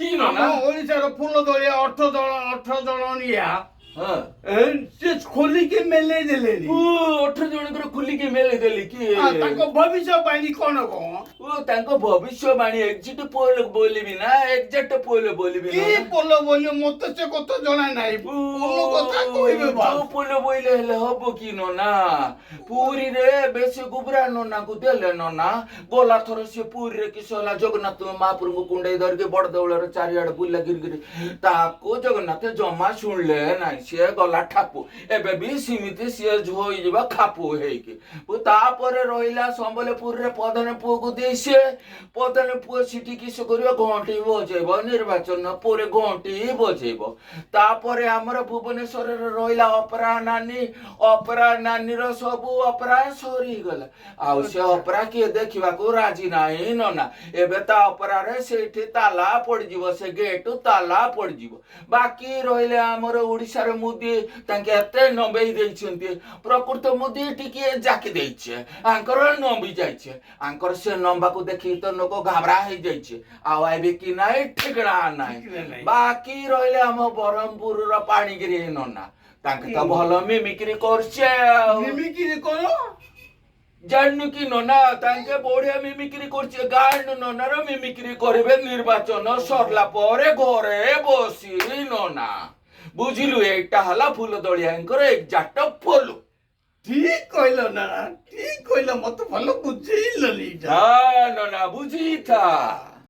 କି ନନା ଓଡିଶାର ଫୁଲ ଦଳିଆ 18 ଜଣ ନିଆ ହଁ ସେ ଖୋଲିକି ମେଲେଇ ଦେଲେଣି। 18 ଜଣଙ୍କର ଖୋଲିକି ମେଲେଇ ଦେଲି କି ତାଙ୍କ ଭବିଷ୍ୟବାଣୀ କଣ କଣ? ତାଙ୍କ ଭବିଷ୍ୟବାଣୀ ଏକ୍ଜିଟ୍ ପୋଲ ବୋଲିବି ନା ଏକ୍ଜାକ୍ଟ ପୋଲ ବୋଲିବି କି ପୋଲ ବୋଲି ମତେ ସେ କଥା ଜଣା ନାହିଁ। ପୋଲ କଥା କହିବେ ଯୋଉ ପୋଲ ବୋଇଲେ ହେଲେ ହବ କି ନନା ପୁରୀରେ ବେଶୀ ଗୁବରା ନନାକୁ ଦେଲେ ନନା ଗଲା ଥର ସେ ପୁରୀରେ କିସ ହେଲା ଜଗନ୍ନାଥ ମହାପ୍ରଭୁଙ୍କୁ କୁଣ୍ଡେଇ ଧରିକି ବଡ ଦେଉଳର ଚାରିଆଡେ ବୁଲା ଗିରିଗିରି ତାକୁ ଜଗନ୍ନାଥ ଜମା ଶୁଣିଲେ ନାହିଁ ସିଏ ଗଲା ଠାପୁ ଏବେ ବି ସେମିତି ସିଏ ହୋଇଯିବ ଖାପୁ ହେଇକି ତାପରେ ରହିଲା ସମ୍ବଲପୁରରେ ପ୍ରଧାନ ପୁଅକୁ ଦେଇ ସିଏ ପ୍ରଧାନ ପୁଅ ସେଠି କିସ କରିବ ଘଣ୍ଟି ବଜେଇବ ନିର୍ବାଚନ ପରେ ଘଣ୍ଟି ବଜେଇବ ତାପରେ ଆମର ଭୁବନେଶ୍ୱରରେ ରହିଲା ଅପରା ନାନୀର ସବୁ ଅପରା ସରିଗଲା ଆଉ ସେ ଅପରା କିଏ ଦେଖିବାକୁ ରାଜି ନାହିଁ ନନା ଏବେ ତା ଅପରାରେ ସେଇଠି ତାଲା ପଡିଯିବ ସେ ଗେଟ ତାଲା ପଡିଯିବ ବାକି ରହିଲେ ଆମର ଓଡିଶାର ମୋଦି ତାଙ୍କେ ଏତେ ନମ୍ବେଇ ଦେଇଛନ୍ତି ପ୍ରକୃତ ମୋଦି ଟିକିଏ ଜାକି ଦେଇଛେ ଆଙ୍କର ନମ୍ବି ଯାଇଛେ ଆଙ୍କର ସେ ନମ୍ବାକୁ ଦେଖି ତ ଲୋକ ଘାବରା ହେଇଯାଇଛି ଆଉ ଏବେ କି ନାହିଁ ଠିକଣା ନାହିଁ ବାକି ରହିଲେ ଆମ ବ୍ରହ୍ମପୁରର ପାଣିଗିରି ନନା ତାଙ୍କେ ତ ଭଲ ମିମିକ୍ରି କରୁଛେ ମିମିକ୍ରି କଣ ଜାଣିନୁ କି ନନା ତାଙ୍କେ ବଢିଆ ମିମିକ୍ରି କରୁଛେ ଗାଁର ନନାର ମିମିକ୍ରି କରିବେ ନିର୍ବାଚନ ସରିଲା ପରେ ଘରେ ବସି ନନା ବୁଝିଲୁ ଏଇଟା ହେଲା ଫୁଲ ଦଳିଆଙ୍କର ଏକ୍ଜାକ୍ଟ ଫଲୋ ଠିକ କହିଲ ନା ଠିକ କହିଲ ମତେ ଭଲ ବୁଝେଇଲନି ହଁ ନନା ବୁଝିଥା